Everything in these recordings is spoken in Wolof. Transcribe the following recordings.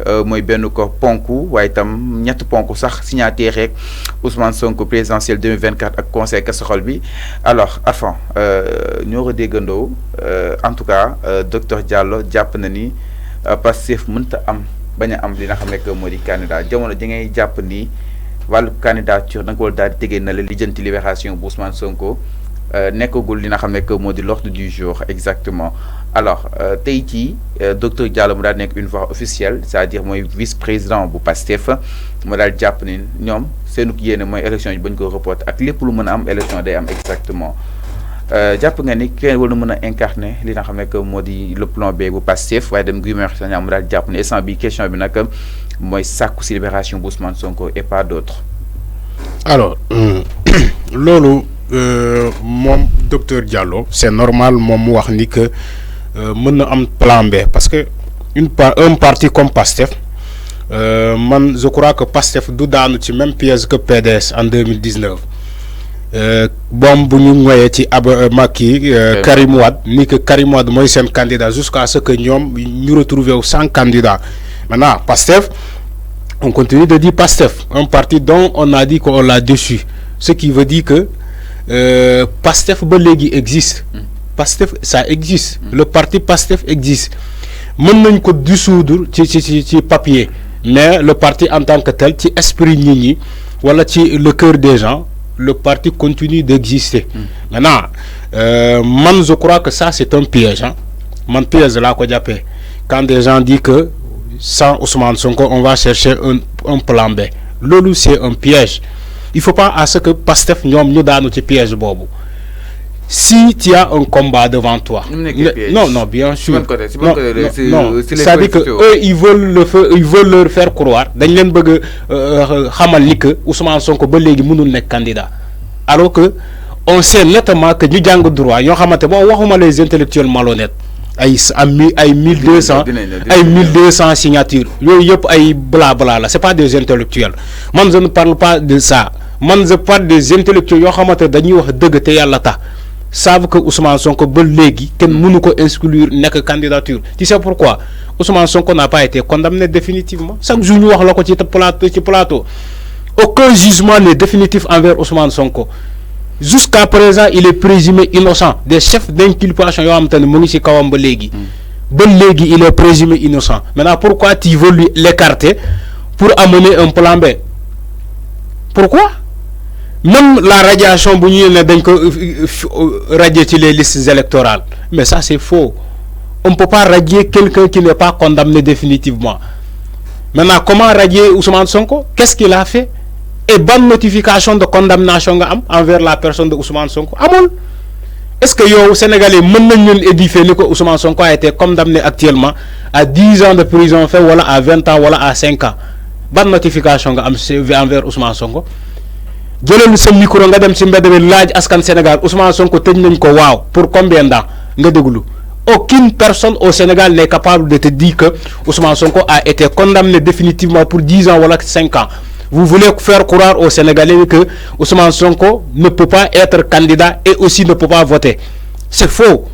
mooy benn ko ponku waaye itam ñett ponku sax signaté rek Ousmane Sonko présidentiel 2024 ak conseil Kassxol bi alors Arfan ñoo ko déggandoo en tout cas docteur Diallo jàpp na ni Pastef mënta am bañ a am li nga xam ne que moo di candidat jamono ji ngay jàpp ni wàllu candidature da nga ko daal di tegee na la lijjanti libération bu Ousmane Sonko nekkagul li nga xam ne que moo di l'ordre du jour exactement. Alors tey jii docteur Diallo mu daal nekk une voix officielle c'est-à-dire mooy vice-président bu Pastef mu daal jàpp ni ñoom seenu yéene mooy élection yi bañ ko reporter ak lépp lu mën a am élection day am exactement jàpp nga ni kenn war na mën a incarner li nga xam ne que moo di le plan B bu Pastef waaye dem Guy Marius Sagna mu daal jàpp ni instant bi question bi nag mooy sàkku si libération bu Ousmane Sonko et pas d'autres. Alors loolu moom docteur Diallo c'est normal moom mu wax ni que mën na am plan B parce que un parti comme Pastef man je crois que Pastef du daanu ci même piège que PDS en 2019 boom bu ñu ngoyee ci Karim Wade ni que Karim Wade mooy seen candidat jusqu'à ce que ñoom ñu retrouvé wu sans candidat. Maintenant Pastef on continue de dire Pastef un parti dont on a dit qu'on l'a déçu, ce qui veut dire que Pastef ba léegi existe. Pastef ça existe. Le parti Pastef existe. Mën nañ ko dissoudre ci papier mais le parti en tant que tel ci esprit nit ñi wala ci le cœur des gens le parti continue d'exister. Maintenant man je crois que ça c'est un piège hein. Man piège laa ko jàppee quand des gens disent que sans Ousmane Sonko on va chercher un plan B. Loolu c'est un piège. Il faut pas à ce que Pastef ñoom ñu daanu ci piège boobu. Si tu as un combat devant toi, non, bien sûr. Non, c'est-à-dire que eux, ils veulent leur faire croire. Dañ leen bëgg xamal ni que Ousmane Sonko ba léegi mënul nekk candidat. Alors que on sait nettement que ñu jàng droit yoo xamante bon waxuma les intellectuels malhonnêtes ay 1200 signatures yooyu yëpp ay blabla la c'est pas des intellectuels. Man je ne parle pas de ça. Man je parle des intellectuels yoo xamante dañuy wax dëgg te yàlla tax. Savent que Ousmane Sonko ba léegi kenn mënu ko exclure nekk candidature. Tu sais pourquoi? Ousmane Sonko n'a pas été condamné définitivement. Chaque jour ñu wax la ko ci plateau. Aucun jugement n'est définitif envers Ousmane Sonko. Jusqu'à présent il est présumé innocent. Des chefs d'inculpation yoo xamante ne mu ngi ci kawam ba léegi. Ba léegi il est présumé innocent. Maintenant pourquoi tu veux lui l'écarter pour amener un plan B? Pourquoi? Même la radiation bu ñu ne dañ ko radier ci les listes électorales mais ça c'est faux. On ne peut pas radier quelqu'un qui n'est pas condamné définitivement. Maintenant comment radier Ousmane Sonko? Qu'est-ce qu'il a fait? Et bonne notification de condamnation nga am envers la personne de Ousmane Sonko amul. Est-ce que yow Sénégalais mën nañ leen édifier ni ko Ousmane Sonko a été condamné actuellement à 10 ans de prison ferme wala à 20 ans wala à 5 ans bonne notification nga am envers Ousmane Sonko? Jëlal sa micro nga dem ci mbedd bi laaj askan Sénégal Ousmane Sonko tëj nañ ko waaw pour combien de temps nga déglu. Aucune personne au Sénégal n'est capable de te dire que Ousmane Sonko a été condamné définitivement pour 10 ans ou 5 ans. Vous voulez faire croire aux Sénégalais que Ousmane Sonko ne peut pas être candidat et aussi ne peut pas voter. C'est faux.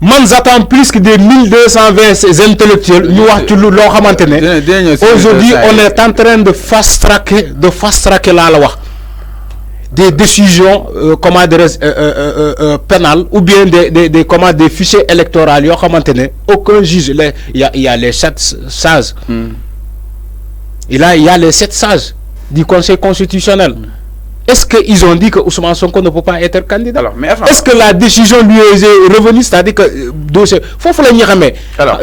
Moi j'attends plus que des 1220 intellectuels ñu wax ci loo xamante ne aujourd'hui on est en train de fast tracker laa la wax des décisions pénales ou bien des fichiers électoraux yoo xamante ne aucun juge il y a les 7 sages. Il y a les 7 sages du Conseil constitutionnel. Est-ce qu'ils ont dit que Ousmane Sonko ne peut pas être candidat? Alors, mais est-ce que la décision lui est revenue? C'est-à-dire que dossier foofu la ñuy xamee.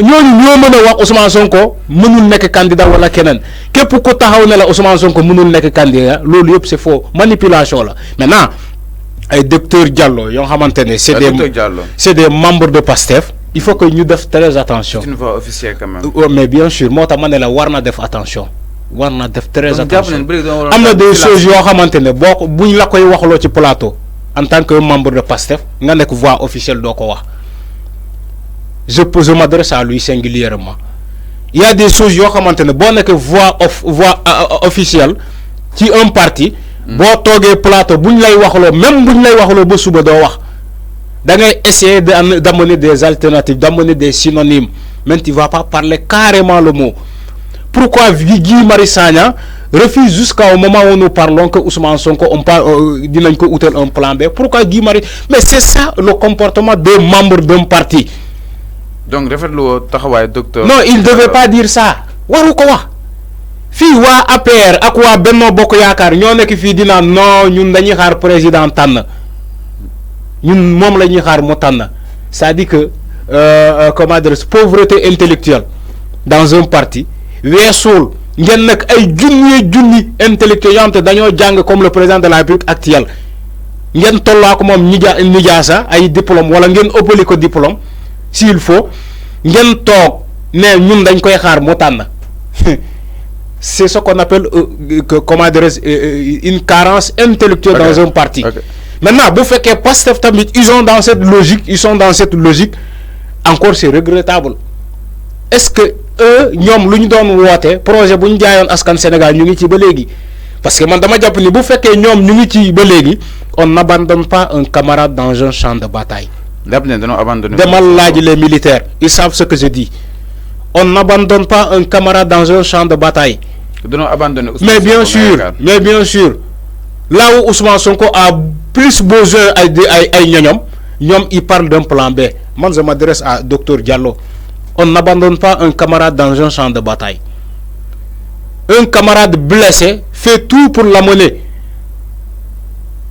ñooñu ñoo mën a wax Ousmane Sonko mënul nekk candidat wala keneen képp ko taxaw ne la Ousmane Sonko mënul nekk candidat loolu yëpp c'est faux manipulation la. Maintenant ay docteur Diallo yoo xamante ne c'est des membres de Pastef. Il faut que ñu def très attention. C'est une voix officielle quand même. Mais bien sûr moo tax ma ne la war na def attention. War na def très attention am na des choses yoo xamante ne boo buñ la koy waxloo ci plateau en tant que membre de Pastef nga nekk voix officielle doo ko wax je m'adresse à lui singulièrement. Il y a des choses yoo xamante ne boo nekk voix officielle ci un parti boo toogee plateau buñ lay waxloo même buñ lay waxloo ba suba doo wax da ngay essayer d'amener des alternatives d'amener des synonymes mais tu vas pas parler carrément le mot. pourquoi Guy Marius Sagna refuse jusqu'au moment où nous parlons que Ousmane Sonko on parle dinañ ko outal un plan B. Pourquoi Guy Marius? Mais c'est ça le comportement des membres d'un parti. Donc docteur. Non, il ne devait pas dire ça. Waru ko wax. Fi wa APR ak wa Benno Bokk Yaakaar ñoo nek fi dina non ñun dañuy xaar président tan. Ñun mom lañuy xaar mu tan. Ça dit que comment dire, pauvreté intellectuelle dans un parti weesul ngeen nak ay junni intellectuels yante dañoo jàng comme le président de la République actuelle ngeen tolloo ko moom nijaasa ay diplôme wala ngeen ëppali ko diplôme s'il faut ngeen toog ne ñun dañ koy xaar mu tànn c'est ce qu'on appelle comment dire, une carence intellectuelle dans un parti. Maintenant bu fekkee Pastef tamit ils sont dans cette logique encore c'est regrettable. Est-ce que eux ñom luñ doon woté projet buñ jaayoon askan Sénégal ñu ngi ci ba légui parce que man dama japp ni bu féké ñom ñu ngi ci ba légui on n'abandonne pas un camarade dans un champ de bataille. Demal laaj les militaires ils savent ce que je dis. On n'abandonne pas un camarade dans un champ de bataille. Mais bien sûr là où Ousmane Sonko a plus besoin ay ñoñom ñom il parle d'un plan B. Moi je m'adresse à docteur Diallo. On n'abandonne pas un camarade dans un champ de bataille. Un camarade blessé fait tout pour l'amener.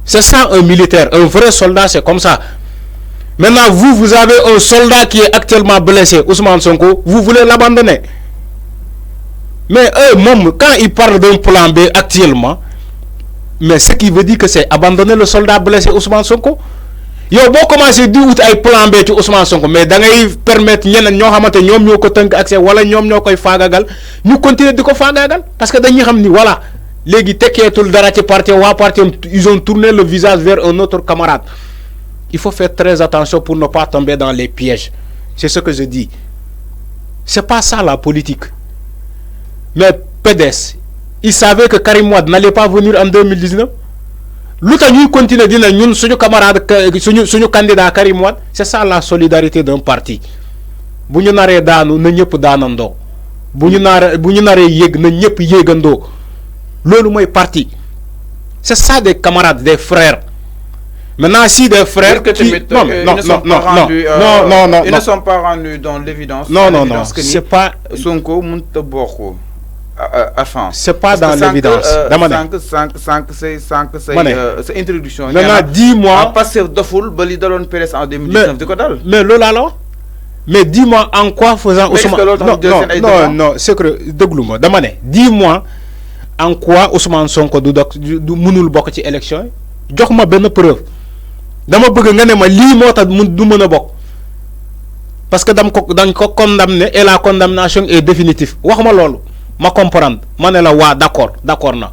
C'est ça un militaire, un vrai soldat, c'est comme ça. Maintenant, vous avez un soldat qui est actuellement blessé, Ousmane Sonko, vous voulez l'abandonner. Mais eux, même quand ils parlent d'un plan B actuellement, mais ce qui veut dire que c'est abandonner le soldat blessé Ousmane Sonko. Yo bo commencé di out ay plan B ci Ousmane Sonko mais da ngay permettre ñeneen ñoo xamanté ñom ñoko teunk accès wala ñom ñokoy fagagal ñu continuer diko fagagal parce que dañuy xam ni voilà légui tekketul dara ci parti wa parti ils ont tourné le visage vers un autre camarade. Il faut faire très attention pour ne pas tomber dans les pièges. C'est ce que je dis. C'est pas ça la politique. Mais PDS, ils savaient que Karim Wade n'allait pas venir en 2019. Lu tax ñuy continuer dina ñun suñu camarade suñu candidat Karim Wade, c'est ça la solidarité d'un parti. Bu ñu naree daanu na ñëpp daanandoo bu ñu naree yéeg na ñëpp yéegandoo loolu mooy parti. C'est ça des camarades, des frères. Maintenant si des frères ils ne sont pas rendus dans l'évidence. Non, c'est pas Sonko mënut a bokk. C'est pas dans l'évidence. C'est introduction. Maintenant, dis-moi. Passé doful ba li daloon PDS en 2019 diko dal. Mais loolu alors. Mais dis-moi en quoi faisant Ousmane. Non, c'est que déglu-moi dama ne. Dis-moi en quoi Ousmane Sonko du mënul bokk ci élection yi. Jox ma benn preuve. Dama bëgg nga ne ma lii moo tax du mën a bokk. Parce que dañ ko condamné et la condamnation est définitive. Wax ma loolu. Ma comprendre manela wa d'accord na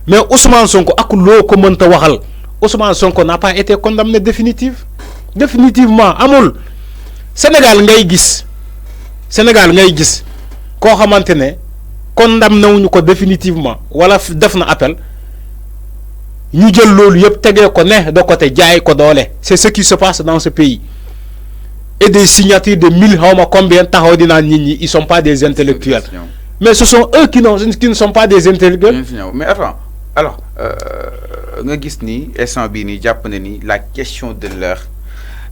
mais Ousmane Sonko ak lo ko meunta waxal Ousmane Sonko n'a pas été condamné définitivement amul Sénégal ngay gis ko xamantene condamné wuñu ko définitivement wala def na appel ñu jël lolu yépp tégué ko né de côté jaay ko doolé. C'est ce qui se passe dans ce pays et des signatures de 1000 xawma combien taxaw dina nit ñi ils sont pas des intellectuels. Mais ce sont eux qui ne sont pas des intellectuels. Mais enfin, alors, nga gis ni instant bi ni japp na ni la question de l'heure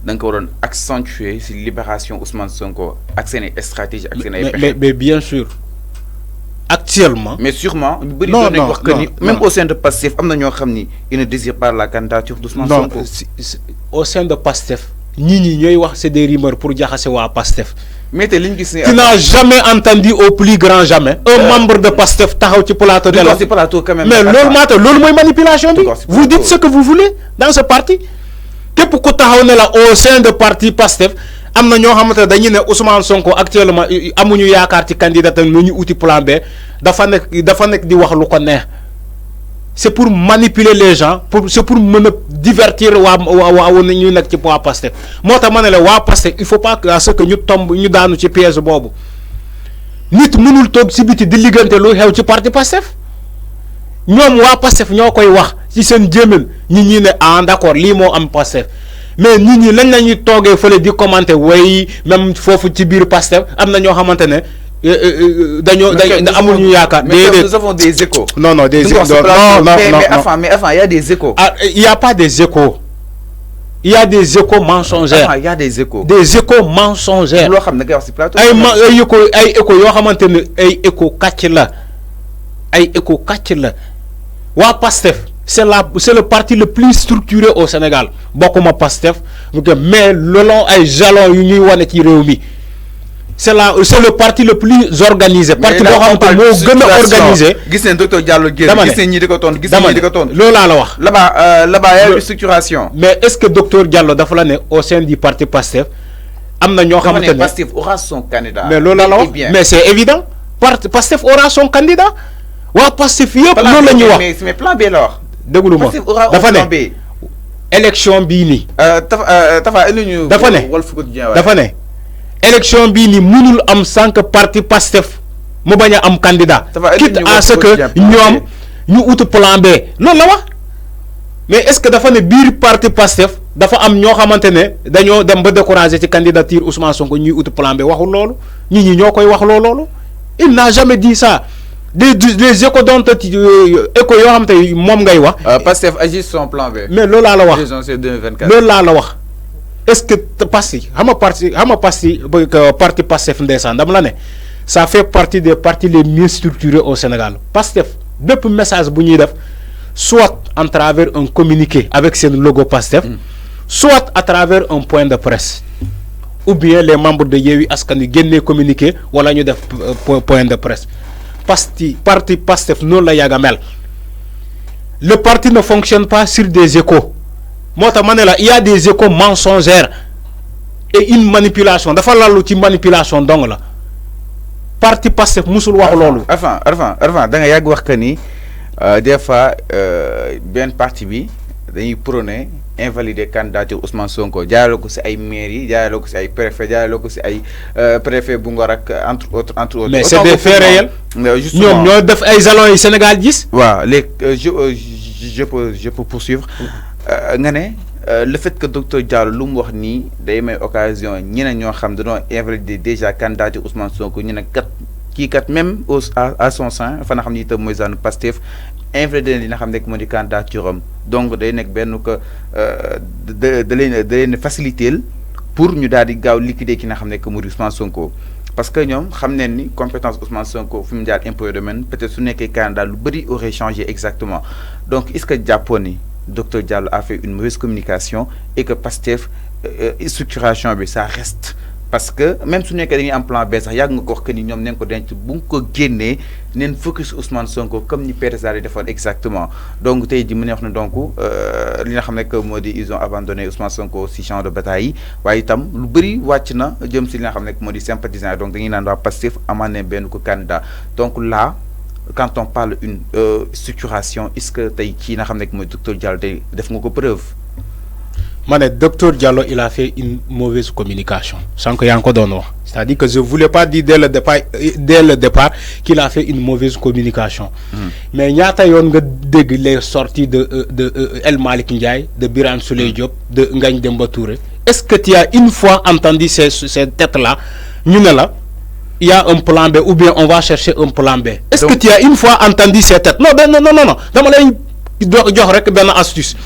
da nga ko waroon accentuer ci libération Ousmane Sonko ak seen stratégie ak seen mais bien sûr actuellement. Mais sûrement ñu bari doon nañ wax que ni même au sein de Pastef am na ñoo xam ni ils ne désirent pas la candidature d'Ousmane Sonko. Au sein de Pastef ñi ñoy wax c'est des rumeurs pour jaxase wa Pastef. Mais tu n'as jamais entendu au plus grand jamais un membre de Pastef taxaw ci plateau de la. Mais loolu mooy manipulation bi. Vous dites ce que vous voulez dans ce parti. Képp ku taxaw ne la au sein de parti Pastef am na ñoo xamante dañuy ne Ousmane Sonko actuellement amuñu yaakaar ci candidat am ñu uti plan B dafa nekk di wax lu ko neex. C'est pour manipuler les gens, c'est pour me divertir ñu nekk ci waa Pastef moo tax ma ne la waa Pastef il faut pas à ce que ñu tombe ñu daanu ci piège boobu nit mënul toog si biti di liggante lu xew ci parti Pastef ñoom waa Pastef ñoo koy wax ci seen jéemal ñi ne d'accord lii moo am Pastef mais nit ñi lañ la ñuy toogee fële di commenter way même foofu ci biir Pastef am na ñoo xamante ne amul ñu yaakaar. Nous avons des échos. Non, des échos. Mais enfin, il y a des échos. Il n'y a pas des échos. Il y a des échos mensongers. Il y a des échos. Des échos mensongers. C'est le parti le plus structuré au Sénégal. Beaucoup de Pastef. Mais le long est jalon c'est le parti le plus organisé. Parti organisé. Là-bas, il y a une structuration. Mais est-ce que Dr Diallo au sein du parti Pastef Pastef aura son candidat. Mais c'est évident. Pastef aura son candidat. Pastef mais plan B alors. Pastef aura un plan B. Élection bini. Élection bini mënul am sans que parti Pastef mu baña am candidat. Quitte à ce que ñom ñu out plan B. Loolu la wax. Mais est-ce que dafa ne biir parti Pastef dafa am ño xamantene dañoo dem ba décourager ci candidature Ousmane Sonko ñuy out plan B waxul loolu. Ñi ñokoy wax loolu. Il n'a jamais dit ça. Des échos dont écho yo xamantene mom ngay wax. Pastef agit son plan B. Mais loolu la wax. Présidentielle 2024. Loolu la wax. Est-ce que parti Pastef ndeysaan dama la ne ça fait partie des partis les mieux structurés au Sénégal. Pastef bépp message bu ñuy def soit à travers un communiqué avec son logo Pastef, soit à travers un point de presse, ou bien les membres de Yewwi Askan Wi génnee communiqué wala ñu def point de presse. Parti Pastef noonu la yàgg a mel. Le parti ne fonctionne pas sur des échos. Il y a des échos mensongers et une manipulation. Dafa lalu ci manipulation dong la. Parti Pastef musul wax lolu. Enfin, da nga yag wax que ni des fois ben parti bi dañuy prôner invalider candidature Ousmane Sonko jaarale ko ci ay mairie, jaarale ko ci ay préfet, jaarale ko ci ay préfet bu Ngor ak entre autres. Mais c'est des faits réels. Ñom ñoo def ay jalons yi Sénégal gis. Waaw, je peux poursuivre. Le fait que docteur Diallo lu mu wax nii day may occasion ñeneen ñoo xam dañoo invalider déjà candidature Ousmane Sonko ñu ne kat même à son sein fa nga xam ni itam mooy zanu Pastef invalider li nga xam ne moo di candidature am donc day nekk benn que da leen faciliter pour ñu daal di gaaw liquider ki nga xam ne moo di Ousmane Sonko. Parce que ñoom xam nañ ni compétence Ousmane Sonko fi mu jaar impôt domaine peut-être su nekkee candidat lu bëri aurait changé exactement donc est-ce que jàppoon ni Dr Diallo a fait une mauvaise communication et que Pastef structuration bi ça reste parce que même su nekkee dañuy am plan B sax yàgg nga ko wax que ni ñoom nañ ko denc bu nga ko génnee neen focus Ousmane Sonko comme ni PDS daal di defoon exactement donc tey ji mu ne wax na donc li nga xam ne que moo di ils ont abandonné Ousmane Sonko si champ de bataille yi waaye itam lu bëri wàcc na jëm si li nga xam ne moo di sympathisant donc dañuy naan waa Pastef amaan ne benn ko candidat donc là quand on parle une structuration est-ce que tey ci nga xam ne mooy docteur Diallo tey def nga ko preuve. Docteur Diallo il a fait une mauvaise communication sans que yaa ngi ko doon wax c'est-à-dire que je voulais pas dire dès le départ qu'il a fait une mauvaise communication. Mais ñaata yoon nga dégg les sorties de El Malick Ndiaye, de Birame Souleye Diop, de Ngagne Demba Touré. Est-ce que tu as une fois entendu ces têtes là ñu ne la il y a un plan B ou bien on va chercher un plan B. Est-ce que tu as une fois entendu ces têtes? Non dama lay jox rek benn astuce.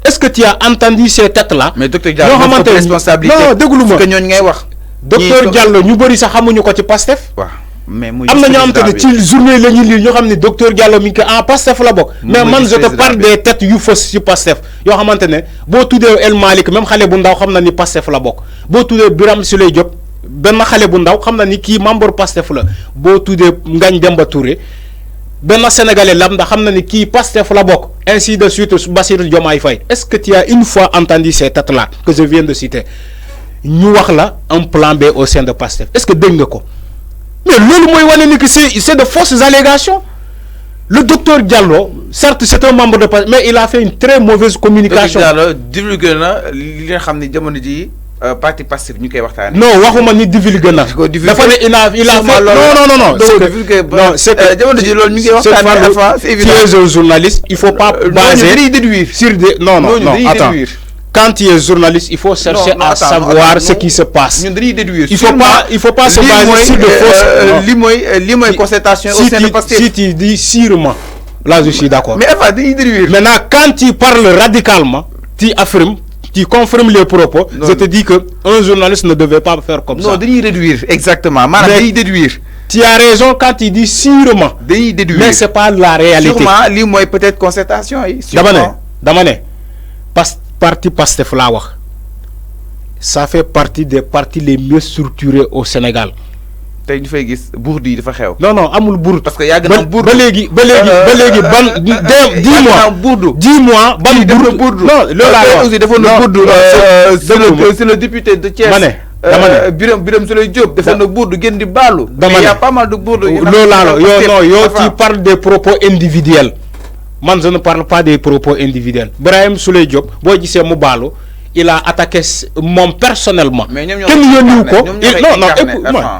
Est-ce que tu as entendu ces têtes là? Mais docteur Diallo ñoo xamante responsabilité. Non déglu ma que ñooñu ngay wax. Docteur Diallo ñu bëri sax xamuñu ko ci Pastef. waaw mais muy am na ñoo xamante ne ci journée la ñuy lire ñoo xam ne docteur Diallo mi ngi ko en Pastef la bokk. mais man je te parle des têtes yu fës ci Pastef yoo xamante ne boo tuddee El Malick même xale bu ndaw xam na ni Pastef la bokk boo tuddee Birame Souleye Diop benn xale bu ndaw xam na ni kii membre Pastef la boo tuddee Ngagne Demba Touré benn sénégalais lambda xam na ni kii Pastef la bokk ainsi de suite Bassirou Diomaye Faye. Est-ce que tu as une fois entendu ces têtes là que je viens de citer ñu wax la un plan B au sein de Pastef? Est-ce que dégg nga ko? Mais loolu mooy wane ni que c'est de fausses allégations. Le docteur Diallo certes c'est un membre de Pastef mais il a fait une très mauvaise communication. Docteur Diallo divulgué na li nga xam ne jamono ji parti Pastef ñu koy waxtaanee. Non waxuma ni divulgué na. dafa ne il a fait non c'est que jamono ji loolu ñu ngi waxtaanee c'est évident. Tu es un journaliste il faut pas baser dañuy déduire sur des non attends quand tu es journaliste, il faut chercher à savoir ce qui se passe. Il faut pas se baser sur de fausses constatation au sein de Pastef. Si tu dis sûrement, là je suis d'accord. Mais elle va déduire. Maintenant, quand tu parles radicalement, tu affirmes, tu confirmes les propos, je te dis que un journaliste ne devait pas faire comme ça. Non, déduire, exactement. Mais déduire. Tu as raison quand tu dis sûrement. Mais ce n'est pas la réalité. Sûrement, lui, peut-être constatation. Damane, parti Pastef la wax, ça fait partie des partis les mieux structurés au Sénégal. Tay ñu fay gis bourdi dafa xew. Non, amul bourd. Parce que yag na bourd. Ba légui ban dis-moi ban bourd. Non, là aussi dafa na bourd. C'est le député de Thiès. Biram Souleye Diop dafa na bourd gën di balu. Mais il y a pas mal de bourd. Tu parles des propos individuels. Man, je ne parle pas des propos individuels. Birahim Souleye Diop, il a attaqué moi personnellement. Mais non,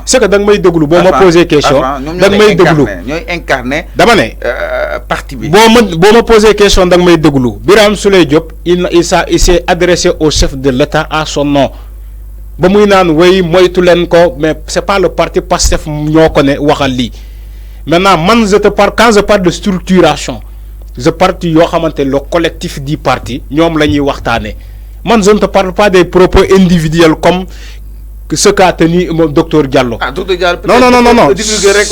c'est que dans mes deux groupes, me poser question. Dans mes deux groupes, incarné. Parti. Me poser question dans mes deux groupes. Birahim Souleye Diop, il s'est adressé au chef de l'État à son nom. Oui, mais c'est pas le parti Pastef qu'on connaît. Maintenant, quand je parle de structuration, je parle le collectif du parti, ñom lañuy waxtané. Man je ne te parle pas des propos individuels comme ce qu'a tenu le docteur Diallo. Ah, docteur Diallo. Non.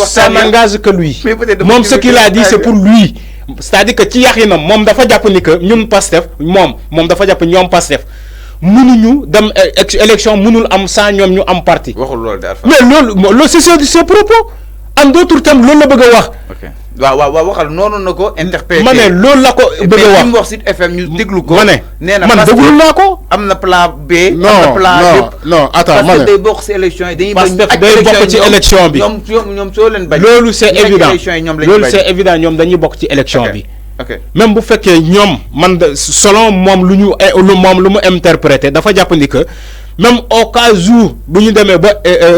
Ça n'engage que lui. Même ce qu'il a dit, c'est pour lui. C'est-à-dire que ci yaxina mom dafa japp ni que ñun Pastef mom dafa japp ñom Pastef mënuñu dem élection mënul am sans ñom ñu am parti. Waxul lool daal. Mais lool c'est ses propos. En d'autres termes lool la bëgg wax. OK. waaw waxal noonu na ko interprété. ma ne loolu la ko bëgg a wax mais wax Sud FM ñu déglu ko. ma ne man déglu naa ko. am na plan B. non attends ma ne parce que day bokk ci élection yi dañuy bañ. day bokk ci élection bi ñoom soo leen bañ. loolu c'est évident ñoom dañuy bokk ci élection bi. ok même bu fekkee ñoom man selon moom lu mu interprété dafa jàpp ni que même au cas où bu ñu demee ba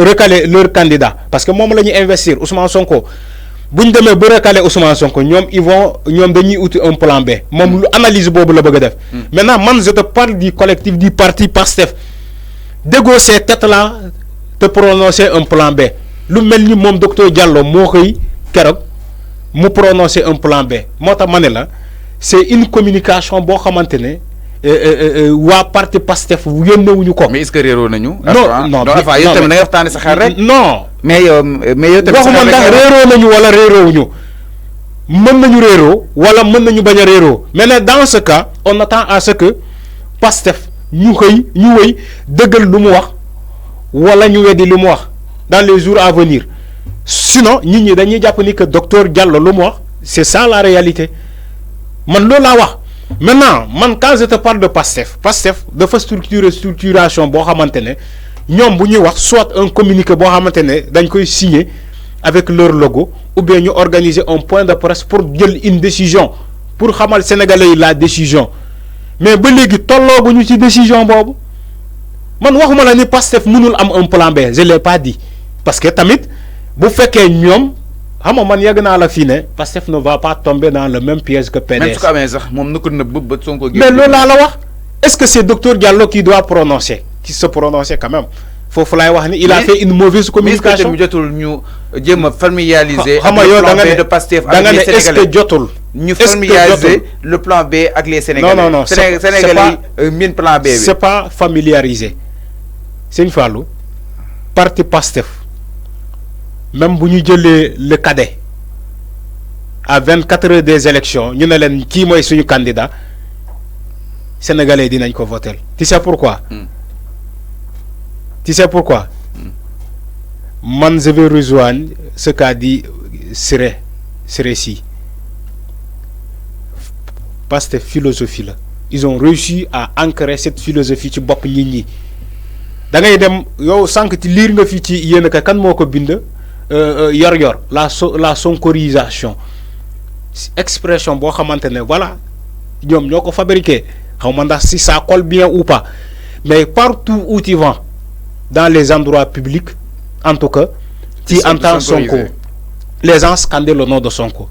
recaler leur candidat parce que moom la ñuy investir Ousmane Sonko. buñ démé ba recaler Ousmane Sonko ñom dañuy outil un plan B mom lu analyse bobu la bëgg def. Maintenant man je te parle du collectif du parti Pastef dégo ces têtes là te prononcer un plan B lu melni mom docteur Diallo mo xey kérok mu prononcer un plan B mota mané la c'est une communication bo xamantene wa parti Pastef yónneewuñu ko. mais est-ce que réeroo nañu. non dafa yow tamit da nga waxtaanee sa xel rek. non mais yow tamit waxuma ndax réeroo nañu wala réeroowuñu mën nañu réeroo wala mën nañu bañ a réeroo mais dans ce cas on attend à ce que Pastef ñu wëy dëggal lu mu wax wala ñu weddi lu mu wax dans les jours à venir sinon nit ñi dañuy jàpp ni que docteur Diallo lu mu wax c'est ça la réalité man loolu laa wax. Maintenant, quand je te parle de Pastef de structuration bo xamantene ñom bu ñuy wax soit un communiqué bo xamantene dañ koy signer avec leur logo ou bien ñu organiser un point de presse pour jël une décision pour xamal sénégalais la décision mais ba légui tollooguñu ci décision bobu man waxuma la ni Pastef mënul am un plan B je l'ai pas dit parce que tamit bu féké ñom xam man yàgg naa la fii ne Pastef ne va pas tomber dans le même piège que PDS. même su ko amee sax moom na ko nëbb ba Sonko. mais loolu laa la wax est-ce que c'est docteur Diallo qui doit prononcer qui se prononcer quand même foofu laay wax ni il a fait une mauvaise communication. mais est-ce que jotul ñu jéem a familiariser. xam nga yow da nga ne de Pastef da nga ne est-ce que jotul. ñu familiariser le plan B ak les Sénégalais. non Sénégalais yi miin plan B bi. c'est pas familiariser Sëñ Fallou parti Pastef. Même si nous avons le cadet à 24 heures des élections, nous avons qui est le candidat, les Sénégalais disent qu'on vote. Tu sais pourquoi? Tu sais pourquoi? Moi, je vais rejoindre ce qu'a dit Siré. Parce que philosophie là, ils ont réussi à ancrer cette philosophie ci bop nit ñi. Da ngay dem yow sank ci lire nga fi ci yene ka kan moko bind la sonkorisation expression bo xamantene voilà ñom ñoko fabriqué xawma ndax si ça colle bien ou pas mais partout où tu vas dans les endroits publics en tout cas tu entends Sonko les gens scandent le nom de Sonko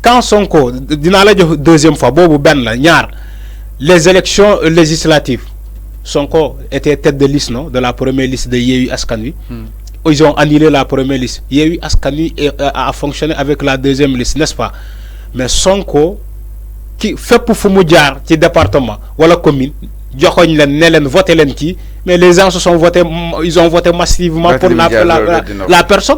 quand Sonko dina la jox deuxième fois bobu ben la ñaar les élections législatives, Sonko était tête de liste, non, de la première liste de Yewwi Askan Wi. Ils ont annulé la première liste. Yewwi Askan Wi a fonctionné avec la deuxième liste, n'est-ce pas? Mais Sonko, qui fait pour Fumoudiar, qui département, ou la commune, mais les gens ils ont voté massivement pour la personne.